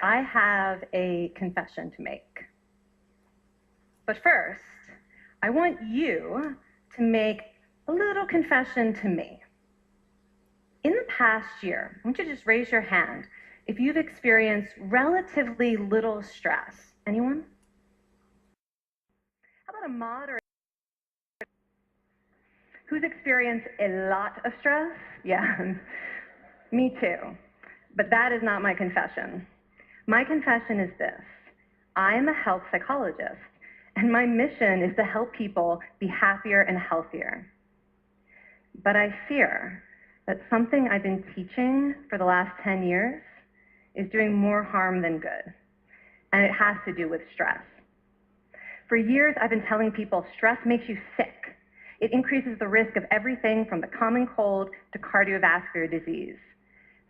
I have a confession to make. But first, I want you to make a little confession to me. In the past year, I want you to just raise your hand if you've experienced relatively little stress. Anyone? How about a moderate? Who's experienced a lot of stress? Yeah, me too. But that is not my confession. My confession is this. I am a health psychologist, and my mission is to help people be happier and healthier. But I fear that something I've been teaching for the last 10 years is doing more harm than good, and it has to do with stress. For years, I've been telling people stress makes you sick. It increases the risk of everything from the common cold to cardiovascular disease.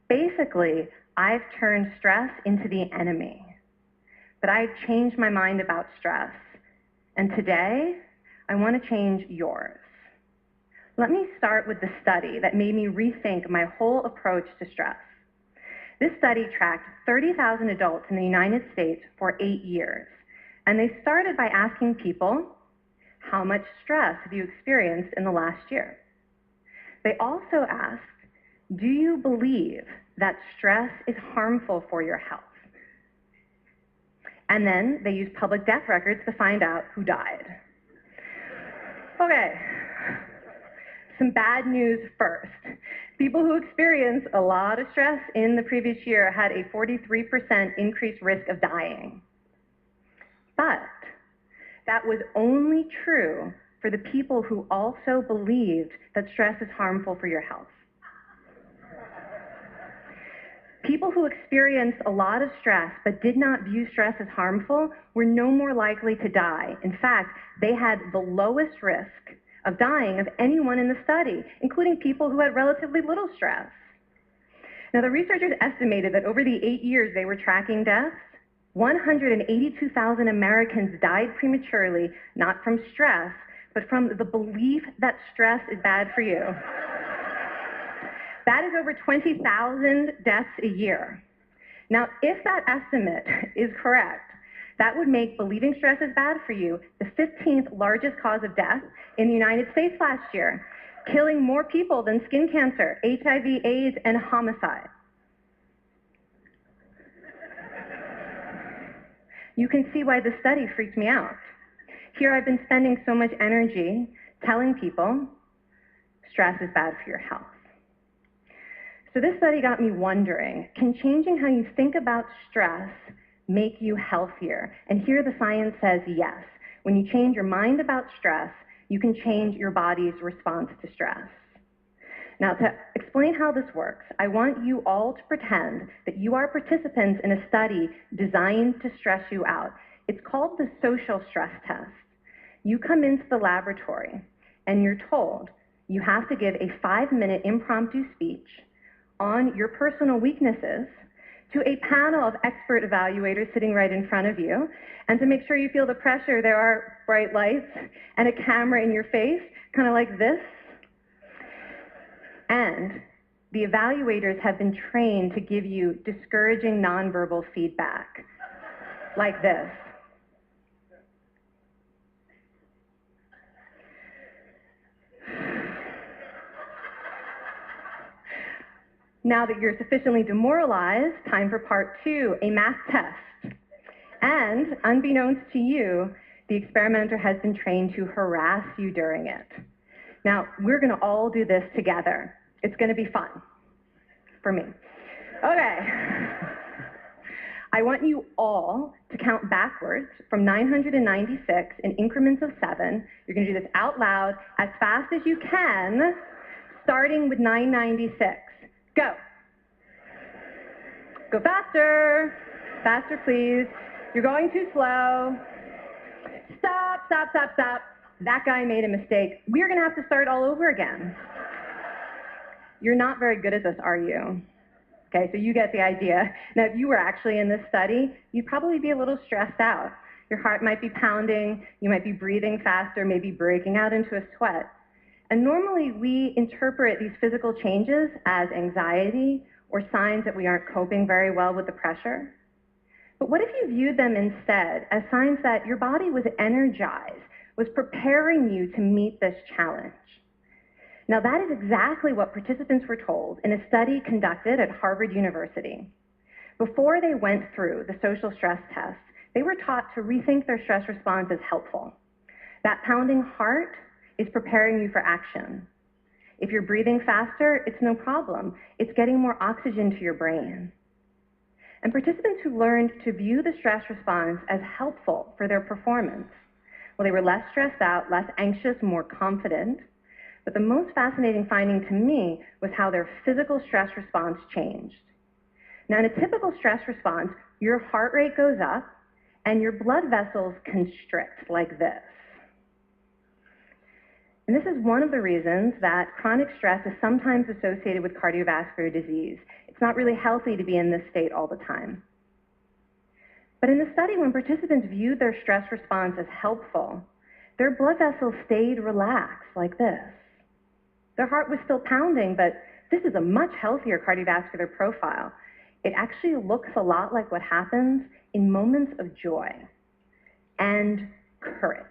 Basically, I've turned stress into the enemy. But I've changed my mind about stress, and today, I want to change yours. Let me start with the study that made me rethink my whole approach to stress. This study tracked 30,000 adults in the United States for 8 years, and they started by asking people, how much stress have you experienced in the last year? They also asked, do you believe that stress is harmful for your health? And then they used public death records to find out who died. Okay, some bad news first. People who experienced a lot of stress in the previous year had a 43% increased risk of dying. But that was only true for the people who also believed that stress is harmful for your health. People who experienced a lot of stress but did not view stress as harmful were no more likely to die. In fact, they had the lowest risk of dying of anyone in the study, including people who had relatively little stress. Now, the researchers estimated that over the 8 years they were tracking deaths, 182,000 Americans died prematurely, not from stress, but from the belief that stress is bad for you. That is over 20,000 deaths a year. Now, if that estimate is correct, that would make believing stress is bad for you the 15th largest cause of death in the United States last year, killing more people than skin cancer, HIV, AIDS, and homicide. You can see why this study freaked me out. Here I've been spending so much energy telling people stress is bad for your health. So this study got me wondering, can changing how you think about stress make you healthier? And here the science says yes. When you change your mind about stress, you can change your body's response to stress. Now, to explain how this works, I want you all to pretend that you are participants in a study designed to stress you out. It's called the social stress test. You come into the laboratory and you're told you have to give a 5-minute impromptu speech on your personal weaknesses to a panel of expert evaluators sitting right in front of you. And to make sure you feel the pressure, there are bright lights and a camera in your face, kind of like this. And the evaluators have been trained to give you discouraging nonverbal feedback, like this. Now that you're sufficiently demoralized, time for part 2, a math test. And unbeknownst to you, the experimenter has been trained to harass you during it. Now, we're going to all do this together. It's going to be fun for me. Okay. I want you all to count backwards from 996 in increments of 7. You're going to do this out loud as fast as you can, starting with 996. Go. Go faster. Faster, please. You're going too slow. Stop, stop, stop, stop. That guy made a mistake. We're going to have to start all over again. You're not very good at this, are you? Okay, so you get the idea. Now, if you were actually in this study, you'd probably be a little stressed out. Your heart might be pounding. You might be breathing faster, maybe breaking out into a sweat. And normally, we interpret these physical changes as anxiety or signs that we aren't coping very well with the pressure. But what if you viewed them instead as signs that your body was energized, was preparing you to meet this challenge? Now, that is exactly what participants were told in a study conducted at Harvard University. Before they went through the social stress test, they were taught to rethink their stress response as helpful. That pounding heart is preparing you for action. If you're breathing faster, it's no problem. It's getting more oxygen to your brain. And participants who learned to view the stress response as helpful for their performance, well, they were less stressed out, less anxious, more confident. But the most fascinating finding to me was how their physical stress response changed. Now, in a typical stress response, your heart rate goes up and your blood vessels constrict like this. And this is one of the reasons that chronic stress is sometimes associated with cardiovascular disease. It's not really healthy to be in this state all the time. But in the study, when participants viewed their stress response as helpful, their blood vessels stayed relaxed like this. Their heart was still pounding, but this is a much healthier cardiovascular profile. It actually looks a lot like what happens in moments of joy and courage.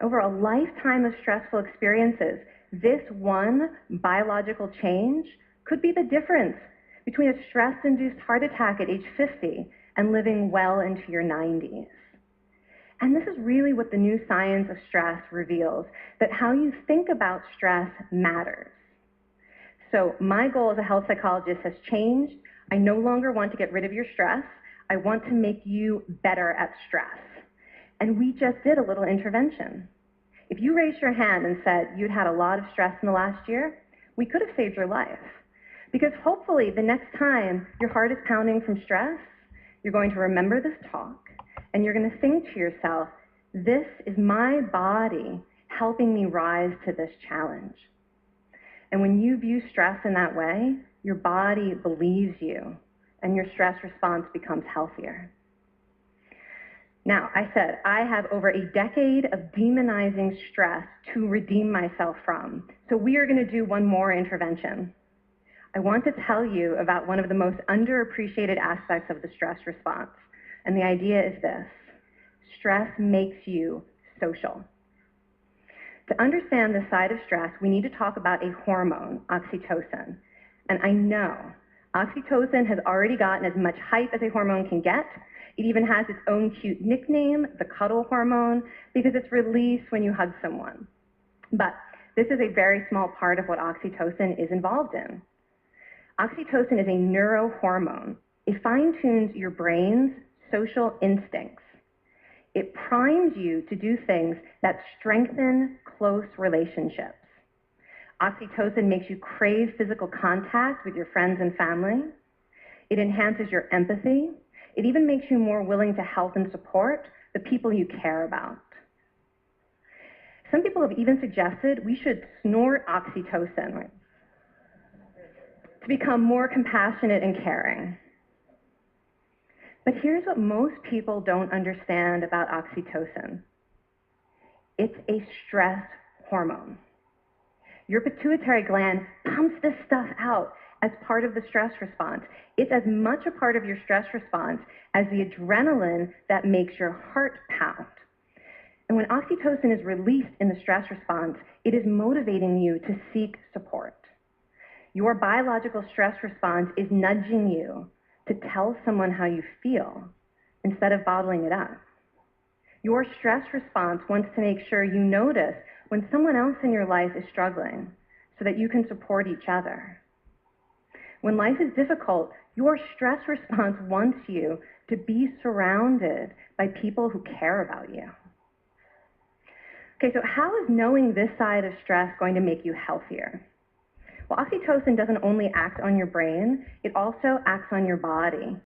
Over a lifetime of stressful experiences, this one biological change could be the difference between a stress-induced heart attack at age 50 and living well into your 90s. And this is really what the new science of stress reveals, that how you think about stress matters. So my goal as a health psychologist has changed. I no longer want to get rid of your stress. I want to make you better at stress. And we just did a little intervention. If you raised your hand and said you'd had a lot of stress in the last year, we could have saved your life. Because hopefully the next time your heart is pounding from stress, you're going to remember this talk and you're going to think to yourself, this is my body helping me rise to this challenge. And when you view stress in that way, your body believes you and your stress response becomes healthier. Now, I said I have over a decade of demonizing stress to redeem myself from. So we are going to do one more intervention. I want to tell you about one of the most underappreciated aspects of the stress response. And the idea is this: stress makes you social. To understand this side of stress, we need to talk about a hormone, oxytocin. And I know oxytocin has already gotten as much hype as a hormone can get. It even has its own cute nickname, the cuddle hormone, because it's released when you hug someone. But this is a very small part of what oxytocin is involved in. Oxytocin is a neurohormone. It fine-tunes your brain's social instincts. It primes you to do things that strengthen close relationships. Oxytocin makes you crave physical contact with your friends and family. It enhances your empathy. It even makes you more willing to help and support the people you care about. Some people have even suggested we should snort oxytocin, right, to become more compassionate and caring. But here's what most people don't understand about oxytocin. It's a stress hormone. Your pituitary gland pumps this stuff out as part of the stress response. It's as much a part of your stress response as the adrenaline that makes your heart pound. And when oxytocin is released in the stress response, it is motivating you to seek support. Your biological stress response is nudging you to tell someone how you feel instead of bottling it up. Your stress response wants to make sure you notice when someone else in your life is struggling so that you can support each other. When life is difficult, your stress response wants you to be surrounded by people who care about you. Okay, so how is knowing this side of stress going to make you healthier? Well, oxytocin doesn't only act on your brain, it also acts on your body.